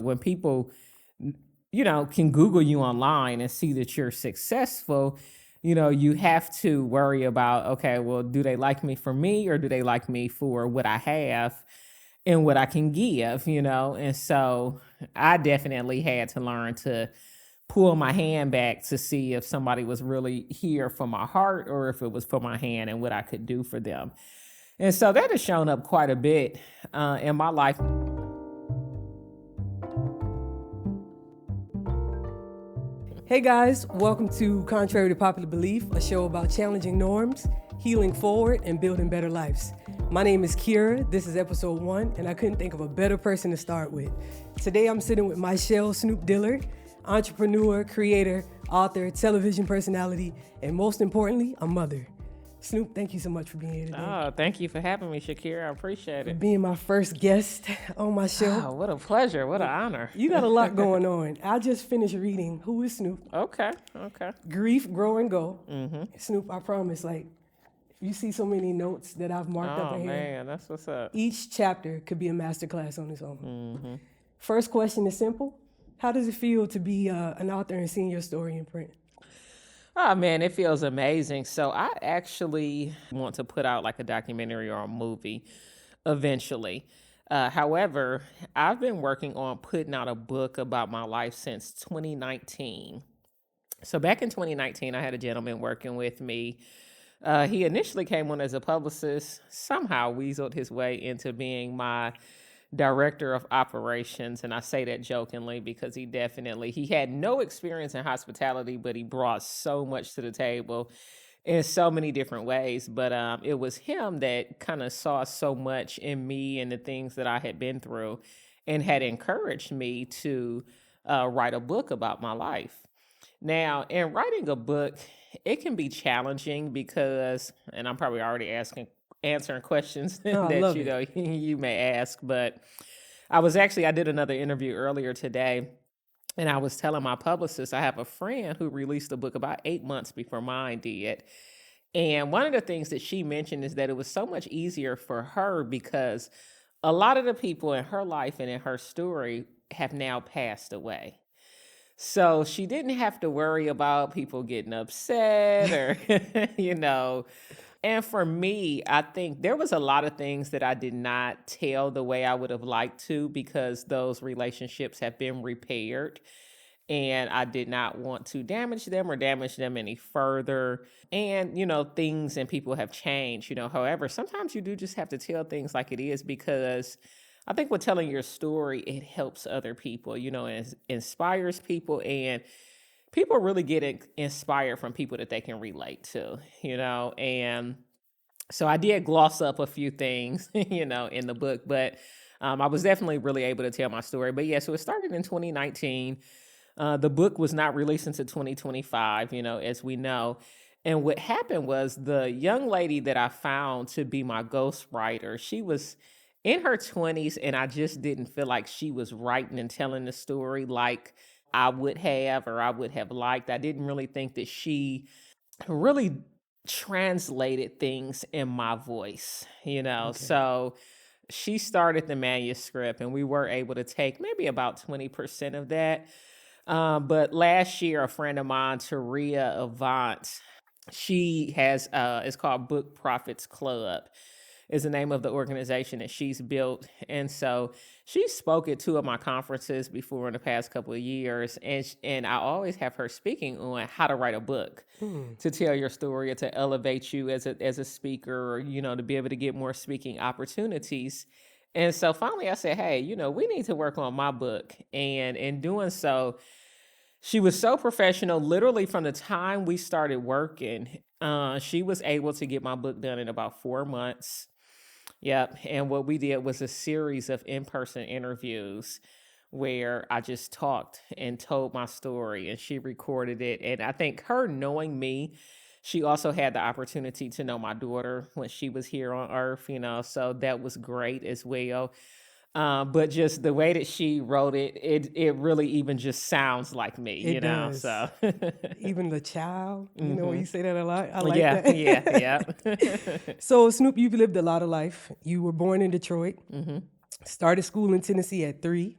When people, can Google you online and see that you're successful, you have to worry about, okay, well, do they like me for me or do they like me for what I have and what I can give, And so I definitely had to learn to pull my hand back to see if somebody was really here for my heart or if it was for my hand and what I could do for them. And so that has shown up quite a bit in my life. Hey guys, welcome to Contrary to Popular Belief, a show about challenging norms, healing forward, and building better lives. My name is Kira, this is episode 1, and I couldn't think of a better person to start with. Today I'm sitting with Michelle Snoop Dillard, entrepreneur, creator, author, television personality, and most importantly, a mother. Snoop, thank you so much for being here today. Oh, thank you for having me, Shakira. I appreciate it. For being my first guest on my show. Oh, what a pleasure. What an honor. You got a lot going on. I just finished reading Who is Snoop? Okay. Grief, Grow, and Go. Mm-hmm. Snoop, I promise, you see so many notes that I've marked up in here. Oh, man, that's what's up. Each chapter could be a masterclass on its own. Mm-hmm. First question is simple. How does it feel to be an author and seeing your story in print? Oh, man, it feels amazing. So I actually want to put out like a documentary or a movie eventually. However, I've been working on putting out a book about my life since 2019. So back in 2019, I had a gentleman working with me. He initially came on as a publicist, somehow weaseled his way into being my director of operations. And I say that jokingly because he had no experience in hospitality, but he brought so much to the table in so many different ways. But it was him that kind of saw so much in me and the things that I had been through and had encouraged me to write a book about my life. Now, in writing a book, it can be challenging because, and I'm probably already answering questions that you may ask, but I did another interview earlier today, and I was telling my publicist I have a friend who released a book about 8 months before mine did. And one of the things that she mentioned is that it was so much easier for her because a lot of the people in her life and in her story have now passed away. So she didn't have to worry about people getting upset or, And for me, I think there was a lot of things that I did not tell the way I would have liked to because those relationships have been repaired and I did not want to damage them any further. And, things and people have changed, However, sometimes you do just have to tell things like it is because I think with telling your story, it helps other people, it inspires people and people really get inspired from people that they can relate to, and so I did gloss up a few things, in the book, but I was definitely really able to tell my story. But yeah, so it started in 2019. The book was not released until 2025, as we know. And what happened was the young lady that I found to be my ghostwriter, she was in her 20s, and I just didn't feel like she was writing and telling the story like I would have or I would have liked. I didn't really think that she really translated things in my voice, Okay. So she started the manuscript and we were able to take maybe about 20% of that. But last year, a friend of mine, Taria Avant, she has, it's called Book Profits Club, is the name of the organization that she's built. And so she spoke at 2 of my conferences before in the past couple of years. And I always have her speaking on how to write a book to tell your story or to elevate you as a speaker or, to be able to get more speaking opportunities. And so finally I said, hey, we need to work on my book. And in doing so, she was so professional. Literally from the time we started working, she was able to get my book done in about 4 months. Yep. And what we did was a series of in-person interviews where I just talked and told my story and she recorded it. And I think her knowing me, she also had the opportunity to know my daughter when she was here on Earth, so that was great as well. But just the way that she wrote it, it really even just sounds like me, It does. So Even the child, when you say that a lot, I like yeah, that. yeah. So Snoop, you've lived a lot of life. You were born in Detroit, Mm-hmm. started school in Tennessee at 3,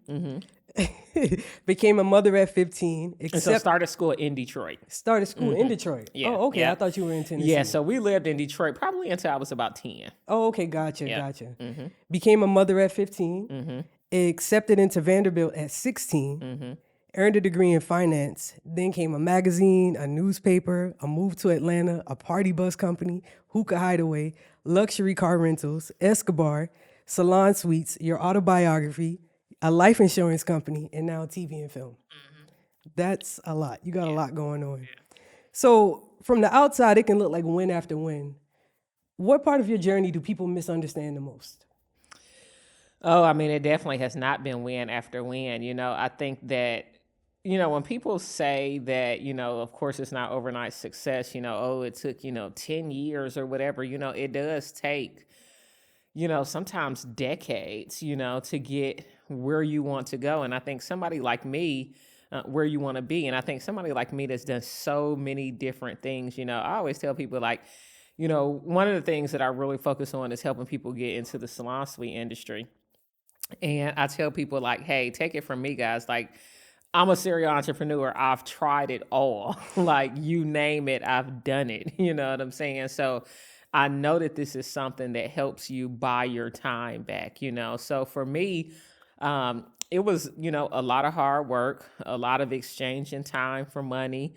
Became a mother at 15, And so started school in Detroit. started school in Detroit. Yeah. Oh, okay. Yeah. I thought you were in Tennessee. Yeah. So we lived in Detroit probably until I was about 10. Oh, okay. Gotcha. Yeah. Gotcha. Became a mother at 15, accepted into Vanderbilt at 16, earned a degree in finance, then came a magazine, a newspaper, a move to Atlanta, a party bus company, hookah hideaway, luxury car rentals, Escobar, salon suites, your autobiography, a life insurance company, and now TV and film. That's a lot. You got a lot going on. So from the outside, it can look like win after win. What part of your journey do people misunderstand the most? Oh, I mean, it definitely has not been win after win. I think that, when people say that, of course, it's not overnight success, oh, it took, 10 years or whatever, it does take, sometimes decades, to get where you want to go. And I think somebody like me, where you want to be. And I think somebody like me that's done so many different things, I always tell people like, one of the things that I really focus on is helping people get into the salon suite industry. And I tell people like, hey, take it from me, guys. Like, I'm a serial entrepreneur. I've tried it all. Like, you name it, I've done it. You know what I'm saying? So I know that this is something that helps you buy your time back, So for me, it was, a lot of hard work, a lot of exchanging time for money,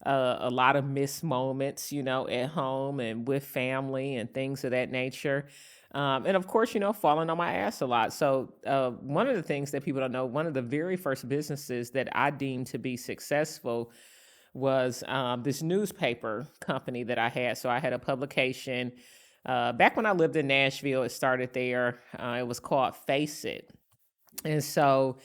a lot of missed moments, at home and with family and things of that nature. And of course, falling on my ass a lot. So one of the things that people don't know, one of the very first businesses that I deemed to be successful was this newspaper company that I had. So I had a publication. Back when I lived in Nashville, it started there. It was called Face It. And so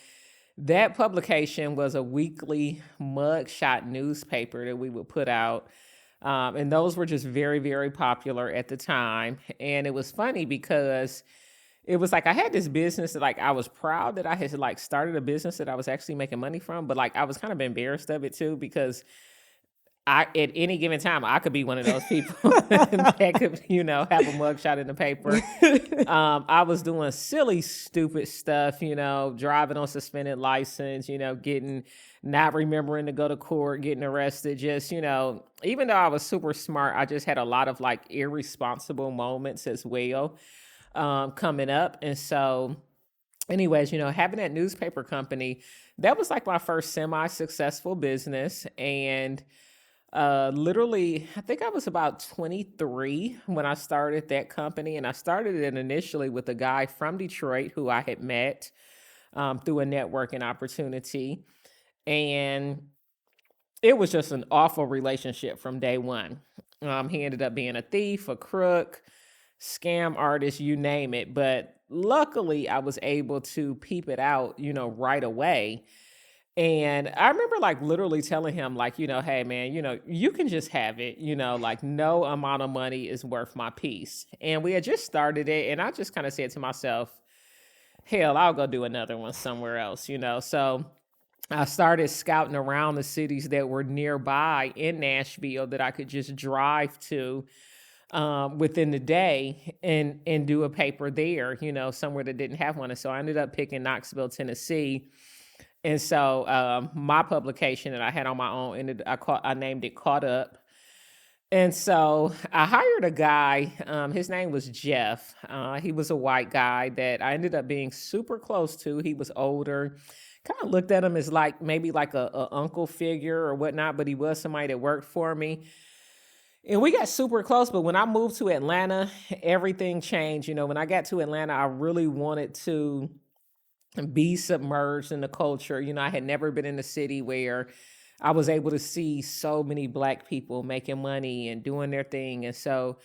that publication was a weekly mugshot newspaper that we would put out. And those were just very, very popular at the time. And it was funny because it was like I had this business that like I was proud that I had like started a business that I was actually making money from, but like I was kind of embarrassed of it too because at any given time I could be one of those people that could, have a mugshot in the paper. I was doing silly, stupid stuff, driving on suspended license, not remembering to go to court, getting arrested, just, even though I was super smart, I just had a lot of like irresponsible moments as well coming up. And so anyways, having that newspaper company, that was like my first semi-successful business. And literally, I think I was about 23 when I started that company. And I started it initially with a guy from Detroit who I had met through a networking opportunity. And it was just an awful relationship from day one. He ended up being a thief, a crook, scam artist, you name it. But luckily, I was able to peep it out, right away. And I remember like literally telling him like, hey man, you can just have it, like no amount of money is worth my peace. And we had just started it. And I just kind of said to myself, hell, I'll go do another one somewhere else, So I started scouting around the cities that were nearby in Nashville that I could just drive to within the day and do a paper there, somewhere that didn't have one. And so I ended up picking Knoxville, Tennessee. And so my publication that I had on my own, I named it Caught Up. And so I hired a guy, his name was Jeff. He was a white guy that I ended up being super close to. He was older, kind of looked at him as like maybe like a uncle figure or whatnot, but he was somebody that worked for me. And we got super close, but when I moved to Atlanta, everything changed. When I got to Atlanta, I really wanted to be submerged in the culture. I had never been in a city where I was able to see so many Black people making money and doing their thing. And so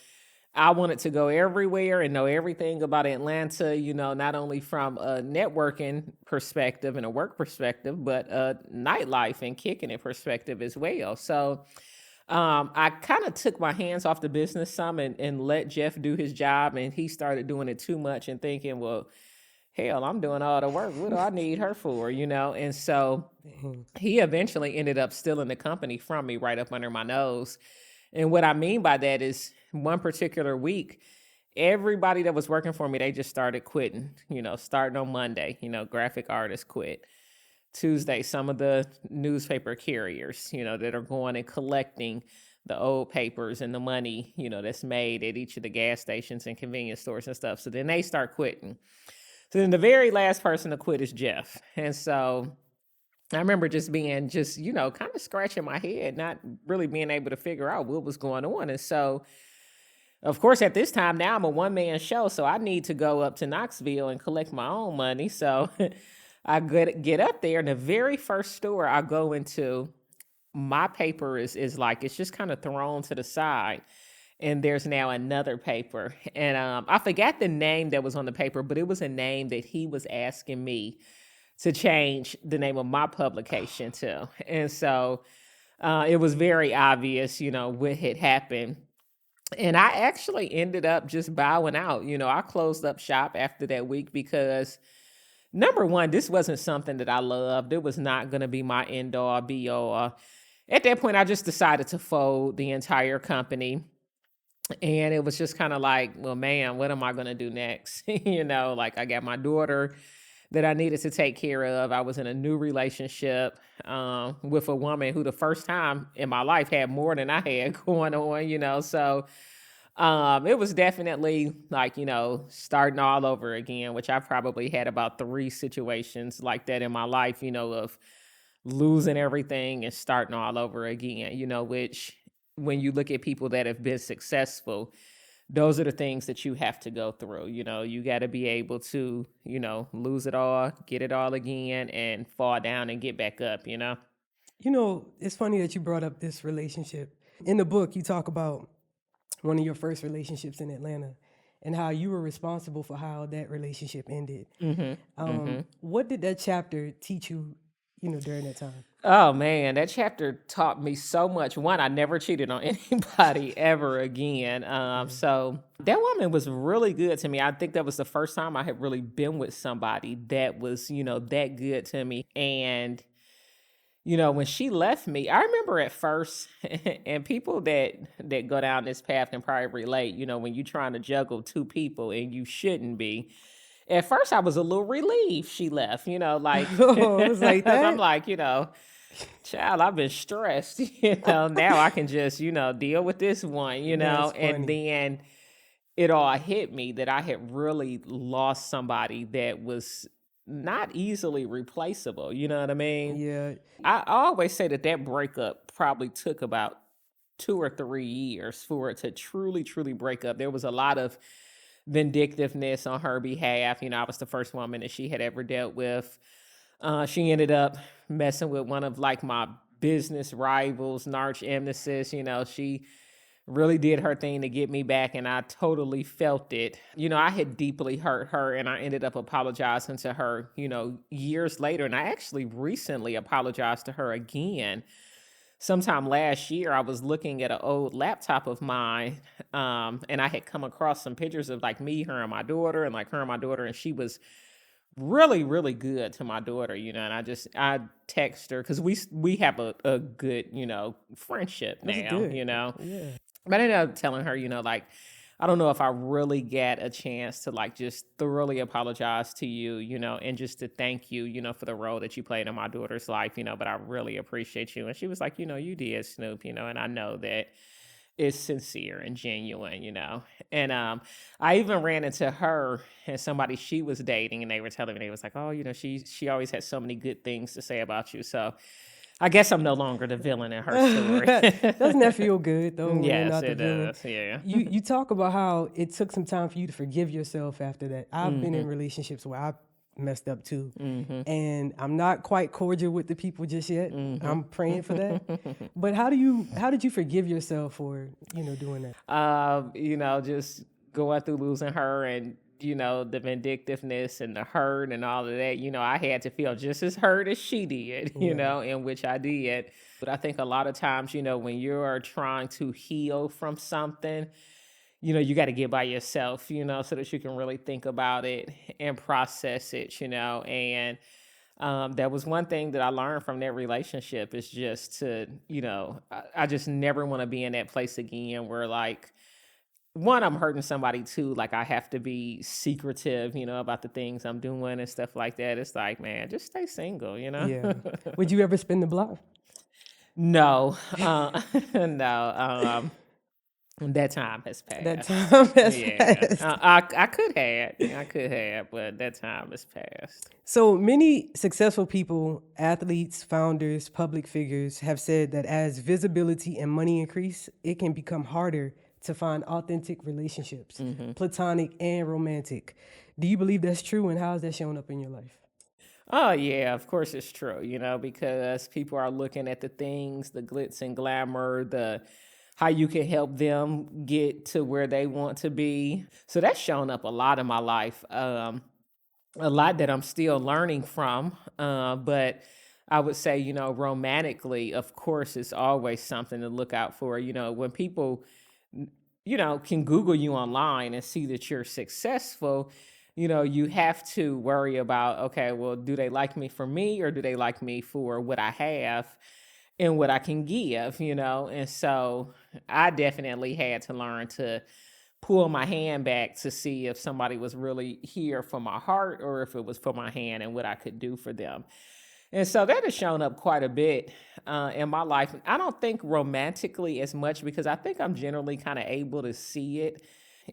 I wanted to go everywhere and know everything about Atlanta, not only from a networking perspective and a work perspective, but a nightlife and kicking it perspective as well. So I kind of took my hands off the business some and let Jeff do his job. And he started doing it too much and thinking, well, hell, I'm doing all the work. What do I need her for, And so he eventually ended up stealing the company from me right up under my nose. And what I mean by that is one particular week, everybody that was working for me, they just started quitting, starting on Monday, graphic artists quit. Tuesday, some of the newspaper carriers, that are going and collecting the old papers and the money, that's made at each of the gas stations and convenience stores and stuff. So then they start quitting. So then the very last person to quit is Jeff. And so I remember just being kind of scratching my head, not really being able to figure out what was going on. And so, of course, at this time now I'm a one-man show, so I need to go up to Knoxville and collect my own money. So I get up there, and the very first store I go into, my paper is like, it's just kind of thrown to the side. And there's now another paper. And I forgot the name that was on the paper, but it was a name that he was asking me to change the name of my publication to. And so it was very obvious, what had happened. And I actually ended up just bowing out. I closed up shop after that week because, number one, this wasn't something that I loved. It was not going to be my end all be all. At that point, I just decided to fold the entire company. And it was just kind of like, well, man, what am I going to do next? Like I got my daughter that I needed to take care of. I was in a new relationship with a woman who the first time in my life had more than I had going on, So it was definitely like, starting all over again, which I probably had about 3 situations like that in my life, of losing everything and starting all over again, which when you look at people that have been successful, those are the things that you have to go through. You got to be able to, lose it all, get it all again, and fall down and get back up. It's funny that you brought up this relationship. In the book, you talk about one of your first relationships in Atlanta and how you were responsible for how that relationship ended. What did that chapter teach you, during that time? Oh man, that chapter taught me so much. One, I never cheated on anybody ever again. So that woman was really good to me. I think that was the first time I had really been with somebody that was, that good to me. And, when she left me, I remember at first, and people that go down this path can probably relate, when you're trying to juggle 2 people and you shouldn't be. At first, I was a little relieved she left, like, Oh, it was like I'm that? like, child, I've been stressed, now I can just, deal with this one, That's and funny. then it all hit me that I had really lost somebody that was not easily replaceable. You know what I mean? Yeah. I always say that breakup probably took about 2 or 3 years for it to truly, truly break up. There was a lot of vindictiveness on her behalf. I was the first woman that she had ever dealt with. She ended up messing with one of like my business rivals, arch nemesis. She really did her thing to get me back, and I totally felt it. I had deeply hurt her, and I ended up apologizing to her, years later. And I actually recently apologized to her again. Sometime last year, I was looking at an old laptop of mine, and I had come across some pictures of like me, her, and my daughter, and like her and my daughter, and she was really, really good to my daughter, and I text her because we have a good, friendship That's now, good. Yeah. But I ended up telling her, like, I don't know if I really get a chance to like just thoroughly apologize to you, and just to thank you, for the role that you played in my daughter's life, but I really appreciate you. And she was like, you did, Snoop, and I know that it's sincere and genuine, And I even ran into her and somebody she was dating, and they were telling me, they was like, oh, she always had so many good things to say about you. So I guess I'm no longer the villain in her story. Doesn't that feel good though when you're Yes, not the it villain? does. Yeah. You talk about how it took some time for you to forgive yourself after that. I've been in relationships where I messed up too, and I'm not quite cordial with the people just yet. I'm praying for that. But how did you forgive yourself for doing that? Just going through losing her and the vindictiveness and the hurt and all of that, I had to feel just as hurt as she did, in which I did. But I think a lot of times, when you're trying to heal from something, you got to get by yourself, so that you can really think about it and process it, and that was one thing that I learned from that relationship is just to, I just never want to be in that place again where like one, I'm hurting somebody too. Like I have to be secretive, about the things I'm doing and stuff like that. It's like, man, just stay single. Yeah. Would you ever spin the block? No, no. That time has That passed. time has Yeah, passed. I could have, but that time has passed. So many successful people, athletes, founders, public figures have said that as visibility and money increase, it can become harder to find authentic relationships, platonic and romantic. Do you believe that's true, and how has that shown up in your life? Oh yeah, of course it's true, because people are looking at the things, the glitz and glamour, the how you can help them get to where they want to be. So that's shown up a lot in my life. A lot that I'm still learning from. But I would say, romantically, of course, it's always something to look out for. When people can Google you online and see that you're successful, you have to worry about, okay, well, do they like me for me, or do they like me for what I have and what I can give? And so I definitely had to learn to pull my hand back to see if somebody was really here for my heart or if it was for my hand and what I could do for them. And so that has shown up quite a bit in my life. I don't think romantically as much, because I think I'm generally kind of able to see it,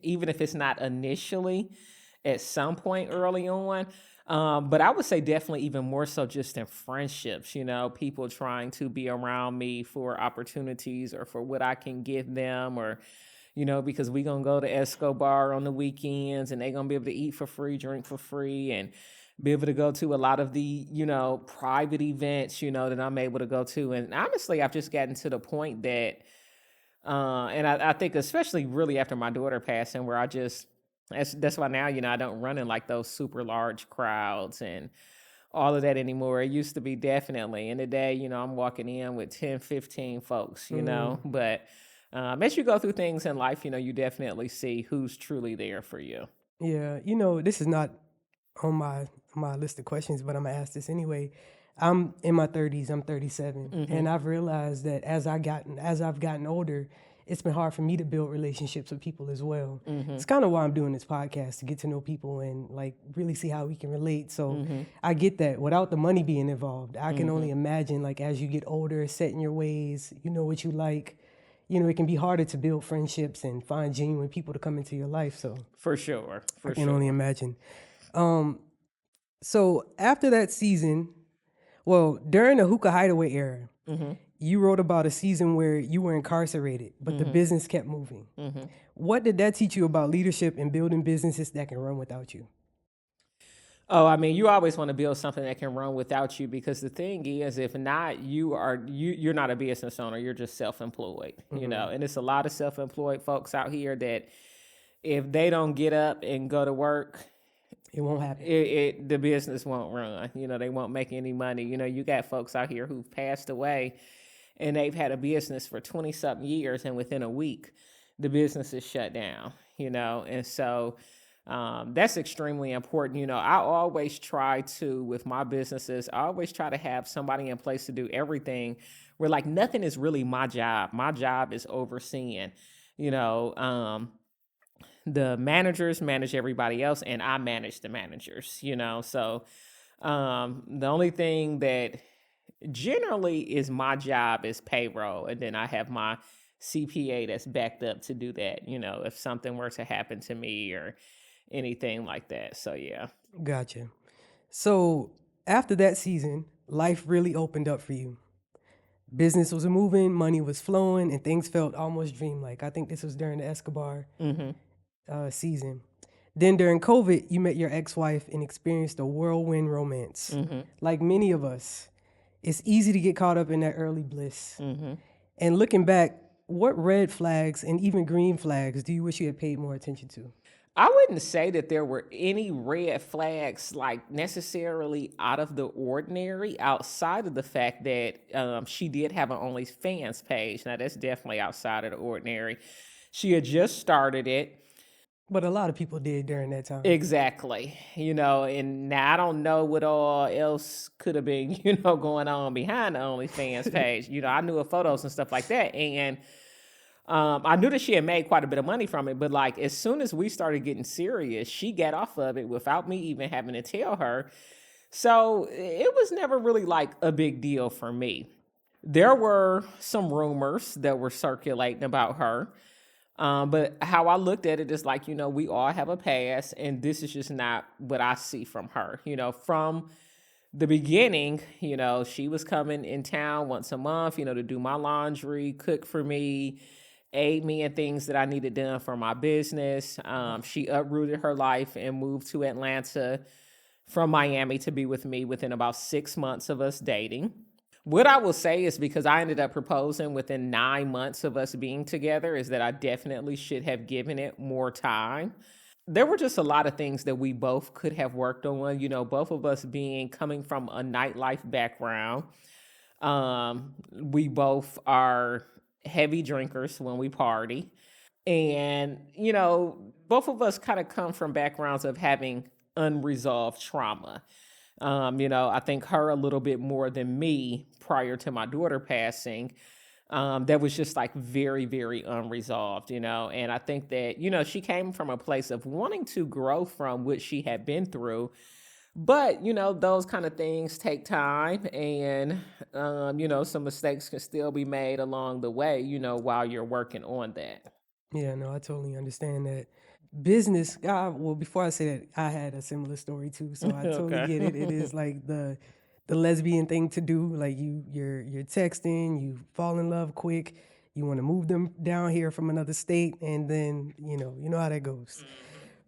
even if it's not initially, at some point early on. But I would say definitely even more so just in friendships, people trying to be around me for opportunities or for what I can give them, or because we gonna go to Escobar on the weekends and they gonna be able to eat for free, drink for free, and be able to go to a lot of the, private events, that I'm able to go to. And honestly, I've just gotten to the point that, and I think especially really after my daughter passing, where that's why now, I don't run in like those super large crowds and all of that anymore. It used to be definitely in the day, I'm walking in with 10, 15 folks, but as you go through things in life, you definitely see who's truly there for you. Yeah, this is not on my list of questions, but I'm gonna ask this anyway. I'm in my 30s. I'm 37, and I've realized that as I've gotten older, it's been hard for me to build relationships with people as well. It's kind of why I'm doing this podcast, to get to know people and like really see how we can relate. So I get that without the money being involved. I can only imagine, like, as you get older, set in your ways, you know what you like. It can be harder to build friendships and find genuine people to come into your life. So For sure. I For can only sure. imagine. So after that season, well, during the hookah hideaway era, you wrote about a season where you were incarcerated, but the business kept moving. What did that teach you about leadership and building businesses that can run without you? Oh, I mean, you always want to build something that can run without you, because the thing is, if not, you're not a business owner. You're just self-employed, and it's a lot of self-employed folks out here that if they don't get up and go to work, It won't happen. the business won't run. They won't make any money. You got folks out here who've passed away and they've had a business for 20 something years, and within a week, the business is shut down, and so that's extremely important. I always try to, with my businesses, I always try to have somebody in place to do everything, where like nothing is really my job. My job is overseeing, you know, the managers manage everybody else, and I manage the managers, so the only thing that generally is my job is payroll, and then I have my CPA that's backed up to do that, if something were to happen to me or anything like that. So yeah. Gotcha. So after that season, life really opened up for you. Business was moving, money was flowing, and things felt almost dreamlike. I think this was during the Escobar season. Then during COVID, you met your ex-wife and experienced a whirlwind romance. Like many of us, it's easy to get caught up in that early bliss. And looking back, what red flags and even green flags do you wish you had paid more attention to? I wouldn't say that there were any red flags like necessarily out of the ordinary, outside of the fact that she did have an OnlyFans page. Now that's definitely outside of the ordinary. She had just started it. But a lot of people did during that time. Exactly. And now I don't know what all else could have been, going on behind the OnlyFans page. I knew of photos and stuff like that. And I knew that she had made quite a bit of money from it, but like as soon as we started getting serious, she got off of it without me even having to tell her. So it was never really like a big deal for me. There were some rumors that were circulating about her. But how I looked at it is like, we all have a past, and this is just not what I see from her. From the beginning, she was coming in town once a month, to do my laundry, cook for me, aid me in things that I needed done for my business. She uprooted her life and moved to Atlanta from Miami to be with me within about 6 months of us dating. What I will say is, because I ended up proposing within 9 months of us being together, is that I definitely should have given it more time. There were just a lot of things that we both could have worked on, both of us coming from a nightlife background. We both are heavy drinkers when we party. And, both of us kind of come from backgrounds of having unresolved trauma. I think her a little bit more than me prior to my daughter passing. That was just like very, very unresolved, and I think that, she came from a place of wanting to grow from what she had been through. But, those kind of things take time, and, some mistakes can still be made along the way, while you're working on that. Yeah, no, I totally understand that. Business, well, before I say that, I had a similar story too, so I totally Okay. get it. It is like the lesbian thing to do. Like you're texting, you fall in love quick, you want to move them down here from another state, and then you know how that goes.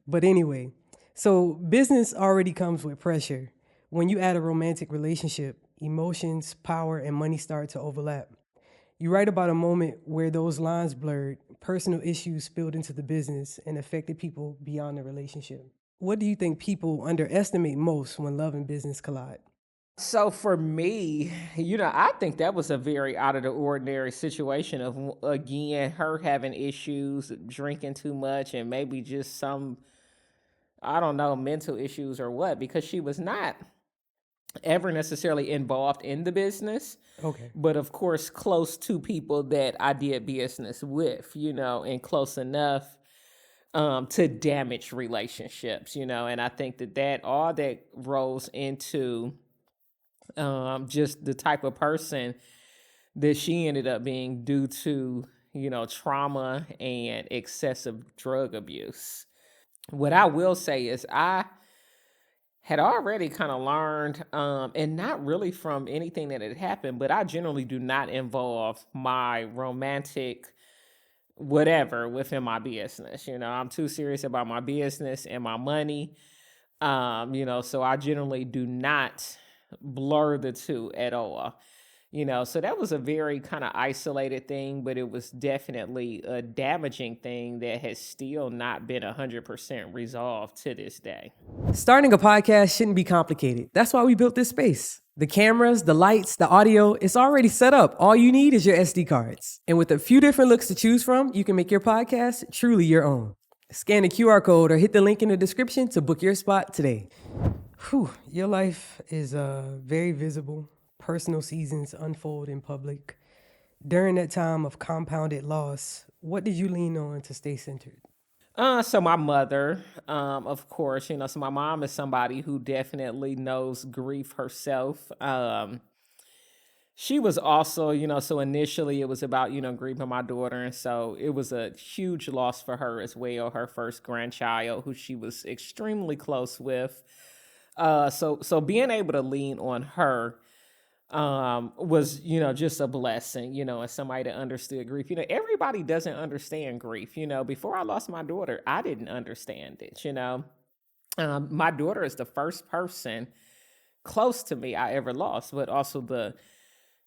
But anyway, so business already comes with pressure. When you add a romantic relationship, emotions, power, and money start to overlap. You write about a moment where those lines blurred, personal issues spilled into the business, and affected people beyond the relationship. What do you think people underestimate most when love and business collide? So for me, I think that was a very out of the ordinary situation of, again, her having issues, drinking too much, and maybe just some, I don't know, mental issues or what, because she was not ever necessarily involved in the business, Okay. but of course, close to people that I did business with, and close enough to damage relationships, and I think that all that rolls into just the type of person that she ended up being due to, trauma and excessive drug abuse. What I will say is I had already kind of learned, and not really from anything that had happened, but I generally do not involve my romantic whatever within my business. I'm too serious about my business and my money. So I generally do not blur the two at all. So that was a very kind of isolated thing, but it was definitely a damaging thing that has still not been 100% resolved to this day. Starting a podcast shouldn't be complicated. That's why we built this space. The cameras, the lights, the audio, it's already set up. All you need is your SD cards. And with a few different looks to choose from, you can make your podcast truly your own. Scan the QR code or hit the link in the description to book your spot today. Whew, your life is very visible. Personal seasons unfold in public. During that time of compounded loss, what did you lean on to stay centered? So my mother, of course, so my mom is somebody who definitely knows grief herself. She was also, so initially it was about, grieving my daughter. And so it was a huge loss for her as well, her first grandchild, who she was extremely close with. So being able to lean on her was, just a blessing, and somebody that understood grief. Everybody doesn't understand grief. Before I lost my daughter, I didn't understand it. My daughter is the first person close to me I ever lost, but also the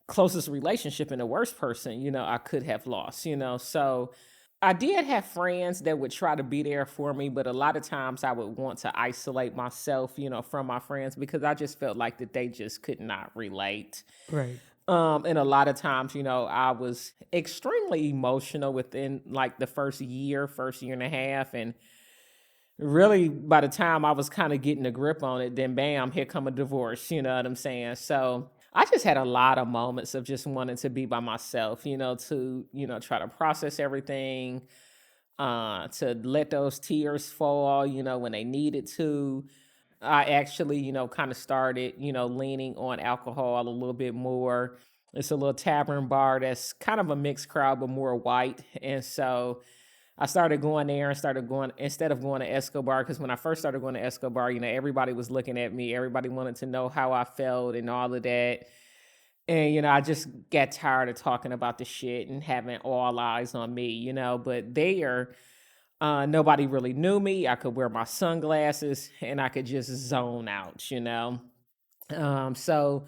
closest relationship and the worst person, I could have lost, so I did have friends that would try to be there for me, but a lot of times I would want to isolate myself, from my friends, because I just felt like that they just could not relate. Right. And a lot of times, I was extremely emotional within like the first year and a half. And really by the time I was kind of getting a grip on it, then bam, here come a divorce, you know what I'm saying? So I just had a lot of moments of just wanting to be by myself, to, try to process everything, to let those tears fall, when they needed to. I actually, kind of started, leaning on alcohol a little bit more. It's a little tavern bar that's kind of a mixed crowd, but more white. And so I started going there and started going instead of going to Escobar, because when I first started going to Escobar, everybody was looking at me. Everybody wanted to know how I felt and all of that. And, I just got tired of talking about the shit and having all eyes on me, but there, nobody really knew me. I could wear my sunglasses and I could just zone out. So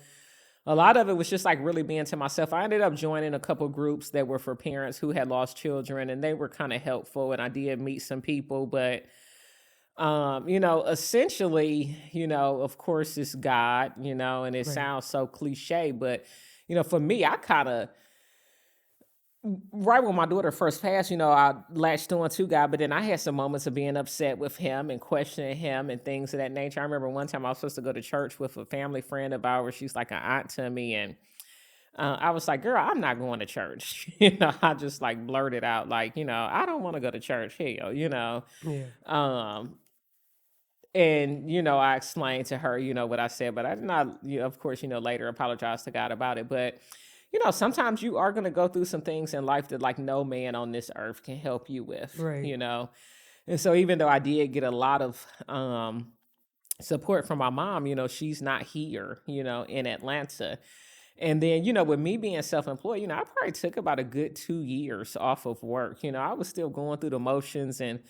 a lot of it was just like really being to myself. I ended up joining a couple groups that were for parents who had lost children, and they were kind of helpful. And I did meet some people, but essentially, of course, it's God, and it Right. sounds so cliche, but for me, I kind of right when my daughter first passed, I latched on to God, but then I had some moments of being upset with him and questioning him and things of that nature. I remember one time I was supposed to go to church with a family friend of ours. She's like an aunt to me. And I was like, girl, I'm not going to church. I just like blurted out, like, I don't want to go to church. Hell. Yeah. Um, and, I explained to her, what I said, but I did not, of course, later apologize to God about it. But, sometimes you are going to go through some things in life that like no man on this earth can help you with. Right. And so even though I did get a lot of support from my mom, she's not here, in Atlanta. And then, with me being self-employed, I probably took about a good 2 years off of work. I was still going through the motions and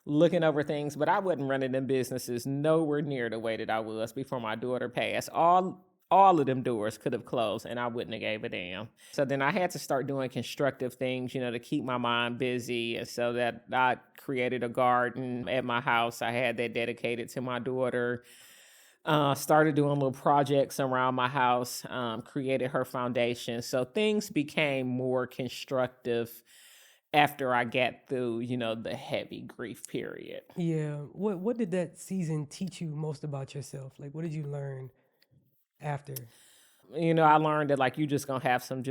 looking over things, but I wasn't running them businesses nowhere near the way that I was before my daughter passed. All of them doors could have closed and I wouldn't have gave a damn. So then I had to start doing constructive things, to keep my mind busy. And so that I created a garden at my house. I had that dedicated to my daughter. Started doing little projects around my house, created her foundation. So things became more constructive after I got through, the heavy grief period. Yeah. What did that season teach you most about yourself? Like, what did you learn after? I learned that like you just gonna have some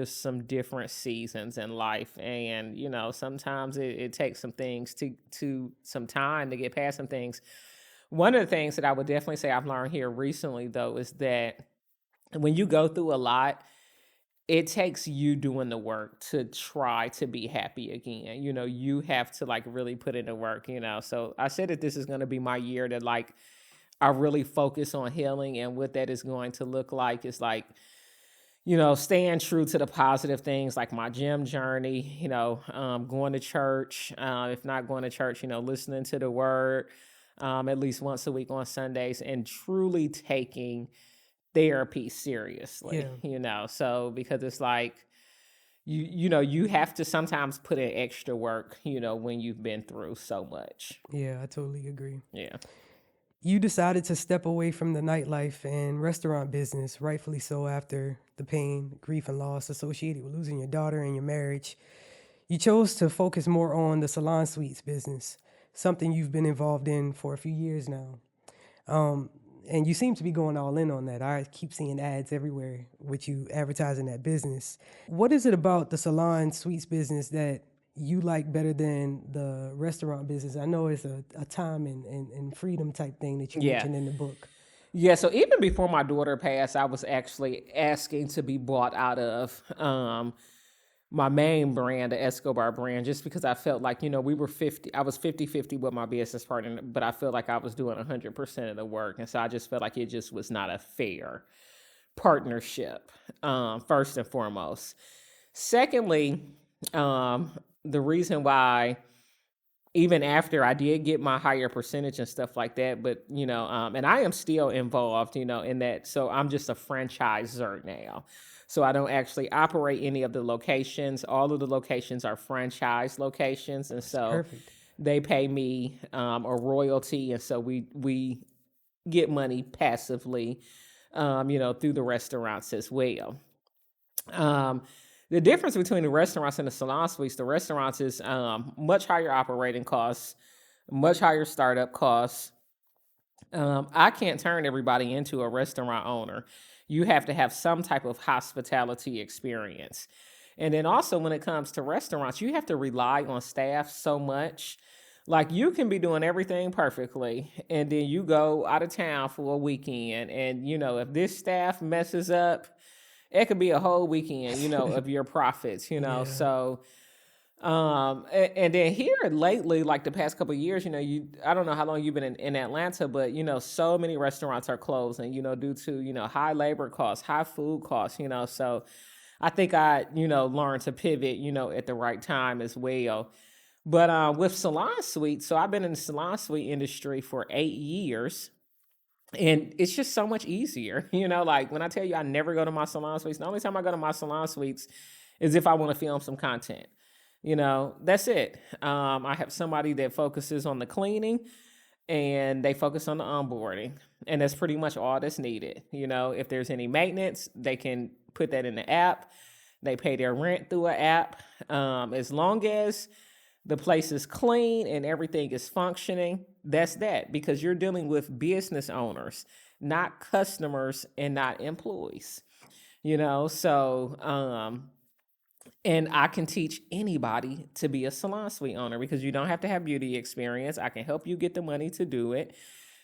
different seasons in life, and sometimes it takes some things to some time to get past some things. One of the things that I would definitely say I've learned here recently, though, is that when you go through a lot, it takes you doing the work to try to be happy again. You have to like really put in the work. So I said that this is going to be my year that like I really focus on healing, and what that is going to look like is like, staying true to the positive things like my gym journey, going to church, if not going to church, listening to the word, at least once a week on Sundays, and truly taking therapy seriously. Yeah. So because it's like you have to sometimes put in extra work, when you've been through so much. Yeah, I totally agree. Yeah. You decided to step away from the nightlife and restaurant business, rightfully so, after the pain, grief, and loss associated with losing your daughter and your marriage. You chose to focus more on the salon suites business, something you've been involved in for a few years now. And you seem to be going all in on that. I keep seeing ads everywhere with you advertising that business. What is it about the salon suites business that you like better than the restaurant business? I know it's a time and freedom type thing that you Yeah. mentioned in the book. Yeah, so even before my daughter passed, I was actually asking to be bought out of my main brand, the Escobar brand, just because I felt like, we were 50, I was 50-50 with my business partner, but I felt like I was doing 100% of the work. And so I just felt like it just was not a fair partnership, first and foremost. Secondly, the reason why, even after I did get my higher percentage and stuff like that, but and I am still involved, in that. So I'm just a franchisor now. So I don't actually operate any of the locations. All of the locations are franchise locations, and so Perfect. they pay me a royalty, and so we get money passively, through the restaurants as well. The difference between the restaurants and the salon suites, the restaurants is much higher operating costs, much higher startup costs. I can't turn everybody into a restaurant owner. You have to have some type of hospitality experience. And then also when it comes to restaurants, you have to rely on staff so much. Like you can be doing everything perfectly, and then you go out of town for a weekend, and if this staff messes up, it could be a whole weekend, of your profits, Yeah. So and then here lately, like the past couple of years, I don't know how long you've been in Atlanta, but so many restaurants are closing, due to, high labor costs, high food costs, so I think I, learned to pivot, at the right time as well. But with salon suites, so I've been in the salon suite industry for 8 years. And it's just so much easier, like when I tell you I never go to my salon suites, the only time I go to my salon suites is if I want to film some content. That's it. I have somebody that focuses on the cleaning and they focus on the onboarding. And that's pretty much all that's needed. If there's any maintenance, they can put that in the app. They pay their rent through an app. As long as the place is clean and everything is functioning, that's that, because you're dealing with business owners, not customers and not employees. So and I can teach anybody to be a salon suite owner because you don't have to have beauty experience. I can help you get the money to do it.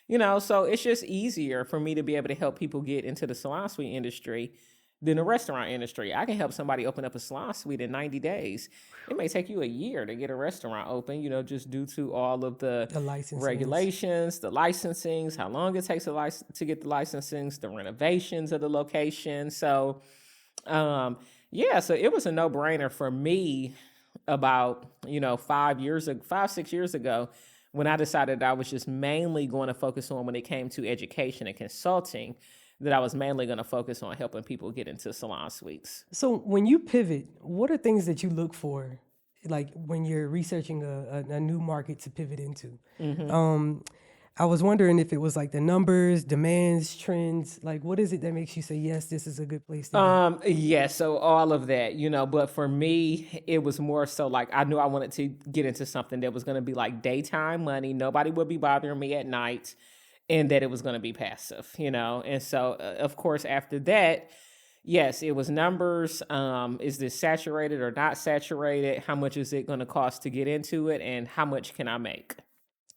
So it's just easier for me to be able to help people get into the salon suite industry than the restaurant industry. I can help somebody open up a salon suite in 90 days. It may take you a year to get a restaurant open, just due to all of the licensing regulations, the licensings, how long it takes to get the licensings, the renovations of the location. So, yeah, so it was a no-brainer for me about, 6 years ago, when I decided I was just mainly going to focus on, when it came to education and consulting, that I was mainly going to focus on helping people get into salon suites. So when you pivot, what are things that you look for, like when you're researching a new market to pivot into? I was wondering if it was like the numbers, demands, trends. Like, what is it that makes you say, yes, this is a good place to be? Yeah, so all of that, but for me, it was more so like I knew I wanted to get into something that was going to be like daytime money. Nobody would be bothering me at night, and that it was going to be passive, And so, of course, after that, yes, it was numbers. Is this saturated or not saturated? How much is it going to cost to get into it? And how much can I make?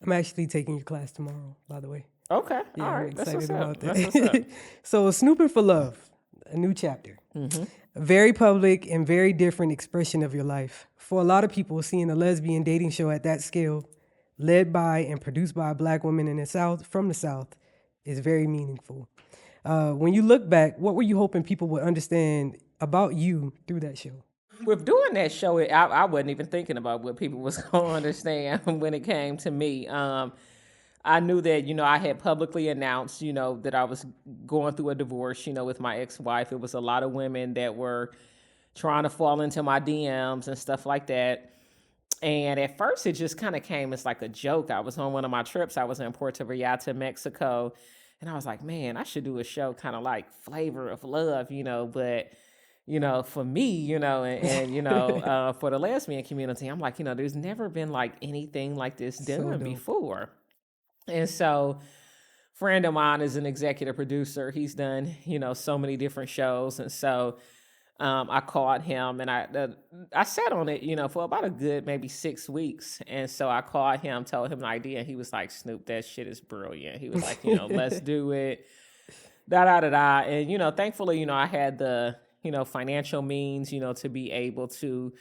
I'm actually taking your class tomorrow, by the way. Okay. Yeah, All I'm right. That's excited what's about up. that. That's what's up. So, Snooping for Love, a new chapter. A very public and very different expression of your life. For a lot of people, seeing a lesbian dating show at that scale, led by and produced by Black women in the South, from the South, is very meaningful. When you look back, what were you hoping people would understand about you through that show? With doing that show, I wasn't even thinking about what people was going to understand when it came to me. I knew that, I had publicly announced, that I was going through a divorce, with my ex-wife. It was a lot of women that were trying to fall into my DMs and stuff like that. And at first, it just kind of came as like a joke. I was on one of my trips. I was in Puerto Vallarta, Mexico. And I was like, man, I should do a show kind of like Flavor of Love, but for me, and for the lesbian community, I'm like, there's never been like anything like this done dope. before. And so, friend of mine is an executive producer. He's done, so many different shows. And so I called him and I sat on it, for about a good maybe 6 weeks. And so I called him, told him the idea. And he was like, Snoop, that shit is brilliant. He was like, let's do it. Da da da da. And, thankfully, I had the, financial means, to be able to,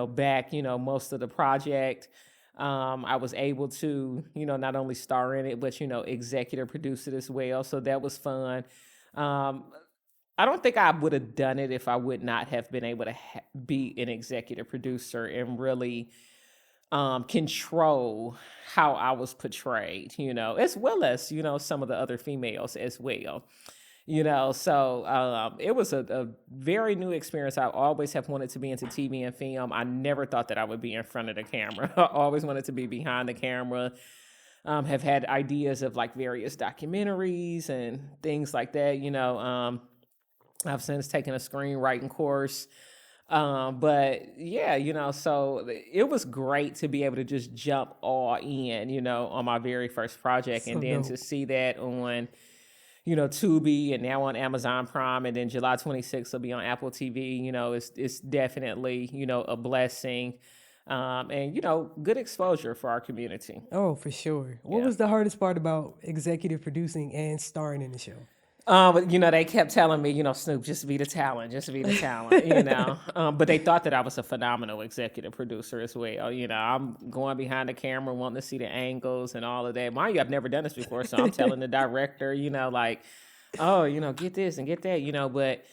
back, most of the project. I was able to, not only star in it, but, executive produce it as well. So that was fun. I don't think I would have done it if I would not have been able to be an executive producer and really control how I was portrayed, as well as, some of the other females as well. So it was a very new experience. I always have wanted to be into TV and film. I never thought that I would be in front of the camera. I always wanted to be behind the camera. Have had ideas of like various documentaries and things like that. I've since taken a screenwriting course. But yeah, so it was great to be able to just jump all in, on my very first project, So and then dope. to see that on, Tubi, and now on Amazon Prime, and then July 26th will be on Apple TV. It's definitely, a blessing. And good exposure for our community. Oh, for sure. What Yeah. was the hardest part about executive producing and starring in the show? But they kept telling me, Snoop, just be the talent, just be the talent. But they thought that I was a phenomenal executive producer as well. I'm going behind the camera, wanting to see the angles and all of that. Mind you, I've never done this before, so I'm telling the director, like, oh, get this and get that, But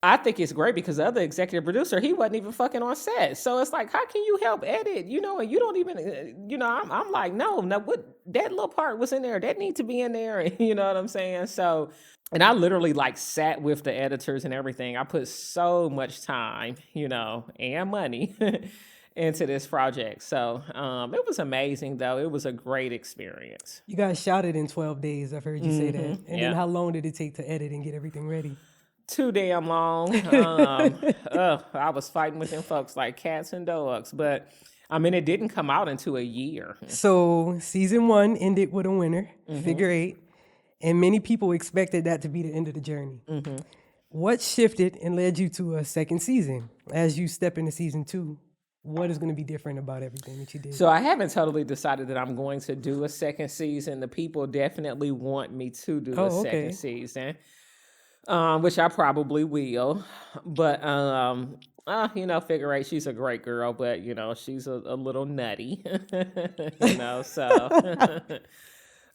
I think it's great because the other executive producer, he wasn't even fucking on set. So it's like, how can you help edit, and you don't even, I'm like, no, what, that little part was in there. That needs to be in there. You know what I'm saying? So, and I literally like sat with the editors and everything. I put so much time, and money into this project. So it was amazing though. It was a great experience. You guys shot it in 12 days. I've heard you say that. And Yeah. then how long did it take to edit and get everything ready? Too damn long. I was fighting with them folks like cats and dogs, but I mean, it didn't come out into a year. So season 1 ended with a winner, figure 8, and many people expected that to be the end of the journey. What shifted and led you to a second season? As you step into season 2, what is going to be different about everything that you did? So I haven't totally decided that I'm going to do a second season. The people definitely want me to do a second season. Which I probably will, but figure 8, she's a great girl, but she's a little nutty, so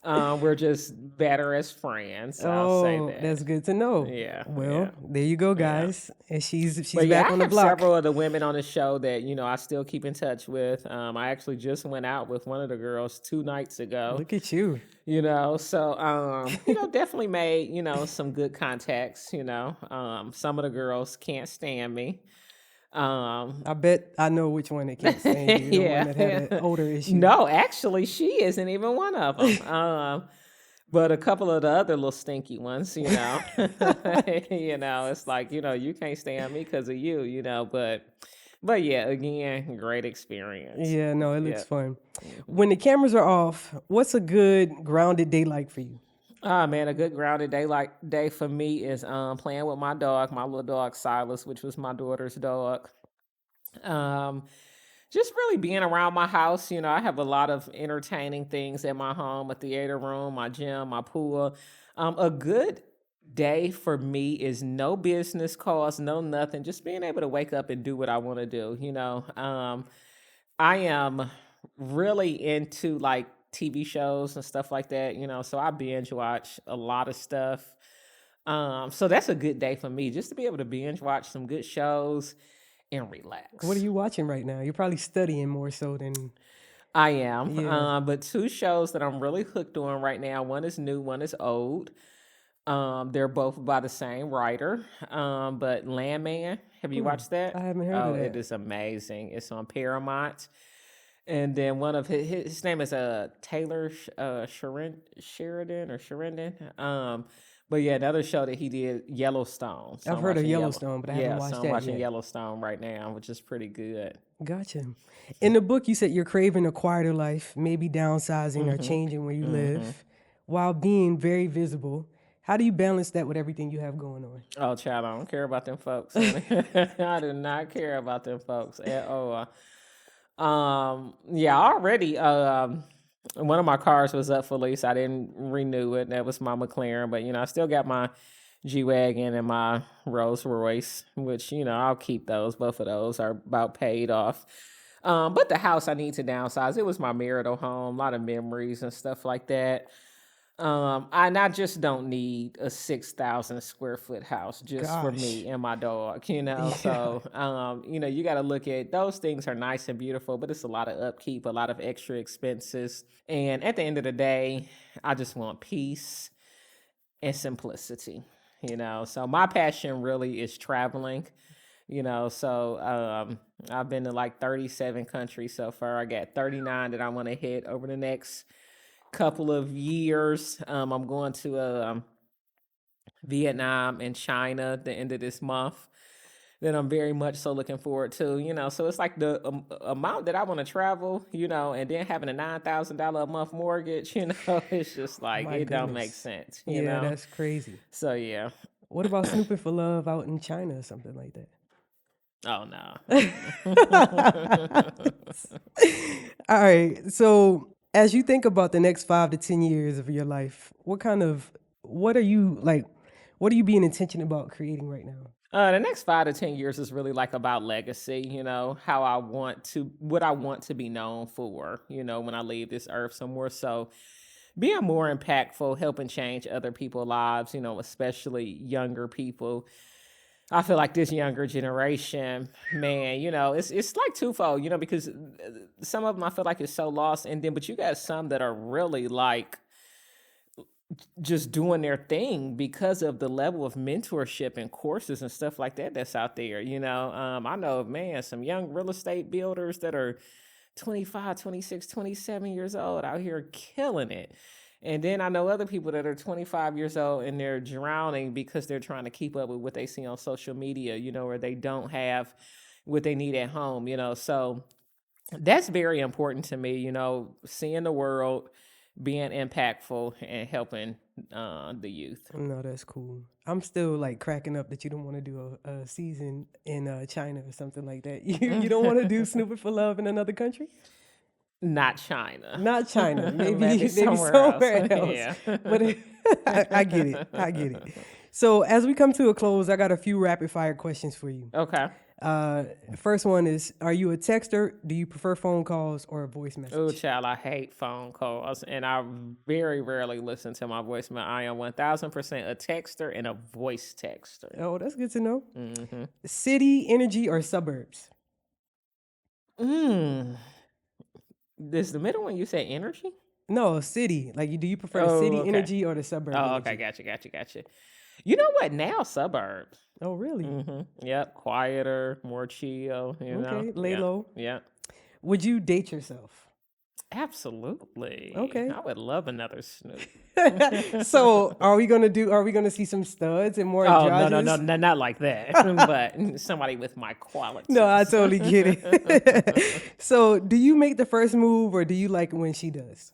we're just better as friends. I'll say that. That's good to know. Yeah. Well, there you go, guys. And she's But back I on the have block. several of the women on the show that I still keep in touch with. I actually just went out with one of the girls 2 nights ago. Look at you. So definitely made some good contacts. Some of the girls can't stand me. I bet I know which one that can't stand you. The one that had an older issue. No, actually, she isn't even one of them. But a couple of the other little stinky ones, it's like, you can't stand me because of you, but yeah, again, great experience. Yeah, no, it looks fun. When the cameras are off, what's a good grounded day like for you? Man, a good grounded day for me is playing with my dog, my little dog Silas, which was my daughter's dog. Just really being around my house. I have a lot of entertaining things at my home, a theater room, my gym, my pool. A good day for me is no business calls, no nothing, just being able to wake up and do what I want to do. I am really into like TV shows and stuff like that, so I binge watch a lot of stuff. So that's a good day for me, just to be able to binge watch some good shows and relax. What are you watching right now? You're probably studying more so than... I am. Yeah. But 2 shows that I'm really hooked on right now. One is new, one is old. They're both by the same writer. But Landman, have you watched that? I haven't heard of that. It is amazing. It's on Paramount. And then one of his name is Taylor Sheridan. But yeah, another show that he did, Yellowstone. So I've I'm heard of watching Yellowstone, but I haven't watched so I'm that watching yet. Yellowstone right now, which is pretty good. Gotcha. In the book, you said you're craving a quieter life, maybe downsizing or changing where you live, while being very visible. How do you balance that with everything you have going on? Oh, child, I don't care about them folks. I do not care about them folks at all. Already, one of my cars was up for lease. I didn't renew it. That was my McLaren, but I still got my G-Wagon and my Rolls Royce, which I'll keep those. Both of those are about paid off. But the house, I need to downsize. It was my marital home, a lot of memories and stuff like that. I just don't need a 6,000 square foot house just for me and my dog, So, you got to look at those things are nice and beautiful, but it's a lot of upkeep, a lot of extra expenses. And at the end of the day, I just want peace and simplicity, So my passion really is traveling, So, I've been to like 37 countries so far. I got 39 that I want to hit over the next couple of years. I'm going to Vietnam and China at the end of this month. that I'm very much so looking forward to, So it's like the amount that I want to travel, and then having a $9,000 a month mortgage, it's just like, My it don't make goodness. sense, Yeah, that's crazy. So yeah. What about Snooping for Love out in China or something like that? Oh no. All right. So, as you think about the next 5 to 10 years of your life, what are you like? What are you being intentional about creating right now? The next 5 to 10 years is really like about legacy, what I want to be known for, when I leave this earth. So more so being more impactful, helping change other people's lives, especially younger people. I feel like this younger generation, man, it's like twofold, because some of them I feel like is so lost, but you got some that are really like just doing their thing because of the level of mentorship and courses and stuff like that that's out there. I know, man, some young real estate builders that are 25, 26, 27 years old out here killing it. And then I know other people that are 25 years old and they're drowning because they're trying to keep up with what they see on social media, or they don't have what they need at home, So that's very important to me, seeing the world, being impactful, and helping the youth. No, that's cool. I'm still like cracking up that you don't want to do a season in China or something like that. You don't want to do Snooping for Love in another country? Not China. Not China. Maybe Maybe somewhere somewhere else. Yeah. But I get it. I get it. So as we come to a close, I got a few rapid fire questions for you. Okay. First one is, are you a texter? Do you prefer phone calls or a voice message? Oh, child, I hate phone calls, and I very rarely listen to my voicemail. I am 1,000% a texter and a voice texter. Oh, that's good to know. City, energy, or suburbs? This the middle one you said energy? No, city. Like, do you prefer the city okay. energy or the suburb Oh, energy? okay, gotcha. You know what? Now suburbs. Oh, really? Yep, quieter, more chill. Okay, lay Yeah, low. Yeah, Would you date yourself? absolutely. Okay. I would love another Snoop. So, are we gonna see some studs and more Oh androgynous? no, not like that. But somebody with my qualities. No, I totally get it. So, do you make the first move or do you like it when she does?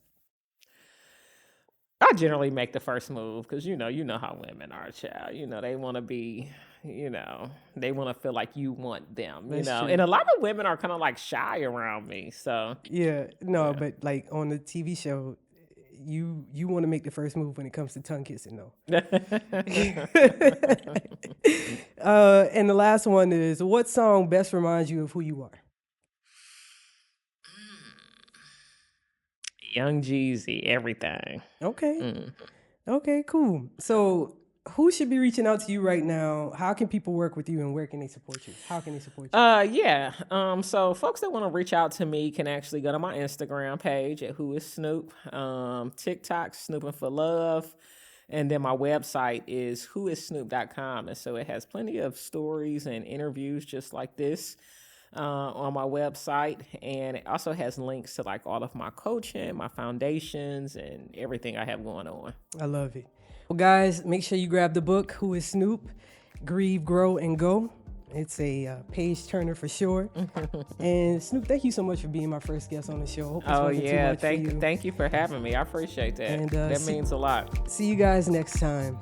I generally make the first move because you know how women are, child. They want to be, they want to feel like you want them, That's true. And a lot of women are kind of like shy around me. So Yeah, no, but like on the TV show, you want to make the first move when it comes to tongue kissing, though. And the last one is, what song best reminds you of who you are? Young Jeezy, everything. Okay. Okay, cool. So, who should be reaching out to you right now? How can people work with you and where can they support you? How can they support you? Yeah. So folks that want to reach out to me can actually go to my Instagram page at Who Is Snoop, TikTok Snooping for Love, and then my website is whoissnoop.com. And so it has plenty of stories and interviews just like this on my website, and it also has links to like all of my coaching, my foundations, and everything I have going on. I love it. Well, guys, make sure you grab the book, Who is Snoop? Grieve, Grow, and Go. It's a page turner for sure. And Snoop, thank you so much for being my first guest on the show. Hope this wasn't too much for you. Thank you for having me. I appreciate that. And, that means a lot. See you guys next time.